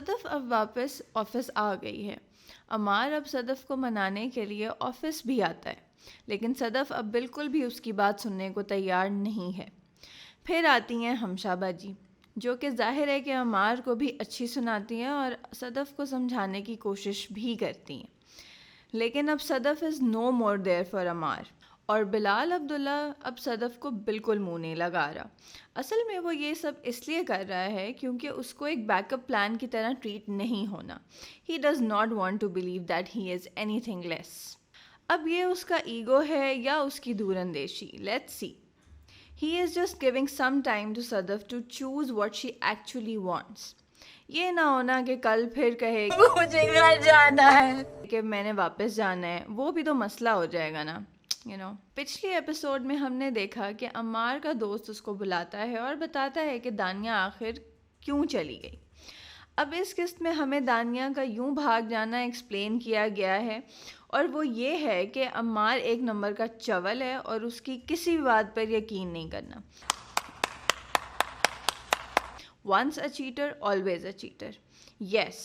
صدف اب واپس آفس آ گئی ہے. عمار اب صدف کو منانے کے لیے آفس بھی آتا ہے، لیکن صدف اب بالکل بھی اس کی بات سننے کو تیار نہیں ہے. پھر آتی ہیں ہمشا باجی، جو کہ ظاہر ہے کہ عمار کو بھی اچھی سناتی ہیں اور صدف کو سمجھانے کی کوشش بھی کرتی ہیں. لیکن اب صدف از نو مور دیر فار عمار، اور بلال عبداللہ اب صدف کو بالکل منہ نہیں لگا رہا. اصل میں وہ یہ سب اس لیے کر رہا ہے کیونکہ اس کو ایک بیک اپ پلان کی طرح ٹریٹ نہیں ہونا. He does not want to believe that he is anything less. اب یہ اس کا ایگو ہے یا اس کی دور اندیشی، let's see. He is just giving some time to Sadaf to choose what she actually wants. یہ نہ ہونا کہ کل پھر کہے مجھے گھر جانا ہے کہ میں نے واپس جانا ہے، وہ بھی تو مسئلہ ہو جائے گا نا. پچھلی ایپیسوڈ میں ہم نے دیکھا کہ عمار کا دوست اس کو بلاتا ہے اور بتاتا ہے کہ دانیہ آخر کیوں چلی گئی. اب اس قسط میں ہمیں دانیہ کا یوں بھاگ جانا ایکسپلین کیا گیا ہے، اور وہ یہ ہے کہ عمار ایک نمبر کا چول ہے اور اس کی کسی بھی بات پر یقین نہیں کرنا. Once a cheater, always a cheater. Yes,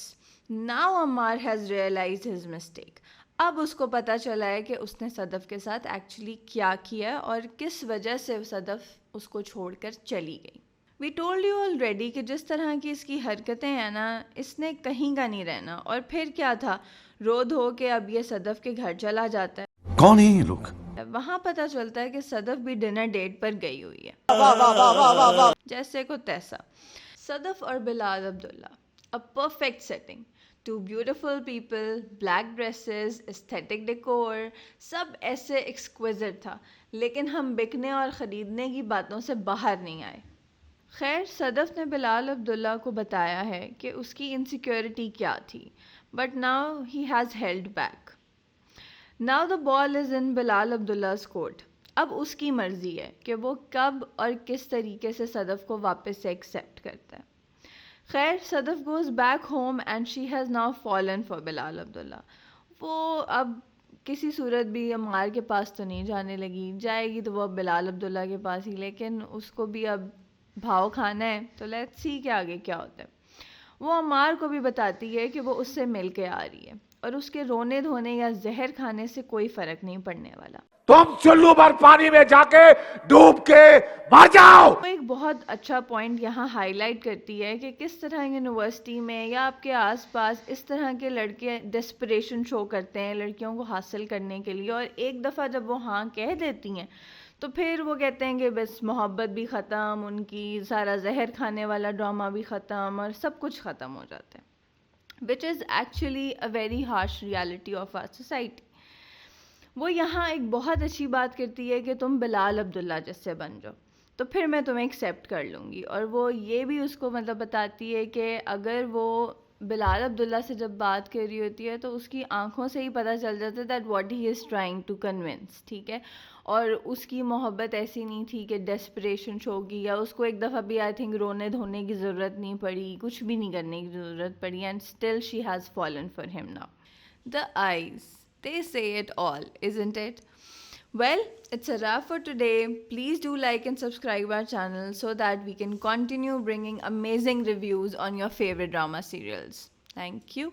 now Ammar has realized his mistake. اب اس کو پتہ چلا ہے کہ اس نے صدف کے ساتھ ایکچولی کیا کیا اور کس وجہ سے صدف اس کو چھوڑ کر چلی گئی. We told you already کہ جس طرح کی اس کی حرکتیں ہیں نا، اس نے کہیں کا نہیں رہنا. اور پھر کیا تھا، رو دھو کے اب یہ صدف کے گھر چلا جاتا ہے. کون ہیں یہ لوگ؟ وہاں پتہ چلتا ہے کہ صدف بھی ڈنر ڈیٹ پر گئی ہوئی ہے. جیسے کو تیسا. صدف اور بلال عبداللہ، a perfect setting. Two beautiful people, black dresses, aesthetic decor، سب ایسے exquisite تھا، لیکن ہم بکنے اور خریدنے کی باتوں سے باہر نہیں آئے. خیر، صدف نے بلال عبداللہ کو بتایا ہے کہ اس کی انسیکیورٹی کیا تھی، but now he has held back. Now the ball is in Bilal عبداللہ's court. اب اس کی مرضی ہے کہ وہ کب اور کس طریقے سے صدف کو واپس سے ایکسیپٹ کرتا ہے. خیر، Sadaf goes back home and she has now fallen for Bilal Abdullah. وہ اب کسی صورت بھی عمار کے پاس تو نہیں جانے لگی، جائے گی تو وہ بلال عبداللہ کے پاس ہی، لیکن اس کو بھی اب بھاؤ کھانا ہے. تو لیٹس سی کہ آگے کیا ہوتا ہے. وہ عمار کو بھی بتاتی ہے کہ وہ اس سے مل کے آ رہی ہے اور اس کے رونے دھونے یا زہر کھانے سے کوئی فرق نہیں پڑنے والا. تم چلو بھر پانی میں جا کے ڈوب کے مر جاؤ. وہ ایک بہت اچھا پوائنٹ یہاں ہائی لائٹ کرتی ہے کہ کس طرح یونیورسٹی میں یا آپ کے آس پاس اس طرح کے لڑکے ڈیسپریشن شو کرتے ہیں لڑکیوں کو حاصل کرنے کے لیے، اور ایک دفعہ جب وہ ہاں کہہ دیتی ہیں تو پھر وہ کہتے ہیں کہ بس محبت بھی ختم، ان کی سارا زہر کھانے والا ڈرامہ بھی ختم، اور سب کچھ ختم ہو جاتا ہے. which is actually a very harsh reality of our society. وہ یہاں ایک بہت اچھی بات کرتی ہے کہ تم بلال عبداللہ جیسے بن جاؤ تو پھر میں تمہیں ایکسیپٹ کر لوں گی. اور وہ یہ بھی اس کو بتاتی ہے کہ اگر وہ بلال عبداللہ سے جب بات کر رہی ہوتی ہے تو اس کی آنکھوں سے ہی پتہ چل جاتا ہے that what he is trying to convince. ٹھیک ہے، اور اس کی محبت ایسی نہیں تھی کہ ڈیسپریشن شو کی، یا اس کو ایک دفعہ بھی آئی تھنک رونے دھونے کی ضرورت نہیں پڑی، کچھ بھی نہیں کرنے کی ضرورت پڑی. And still she has fallen for ہم now. The eyes, they say it all, isn't it? Well, it's a wrap for today. Please do like and subscribe our channel so that we can continue bringing amazing reviews on your favorite drama serials. Thank you.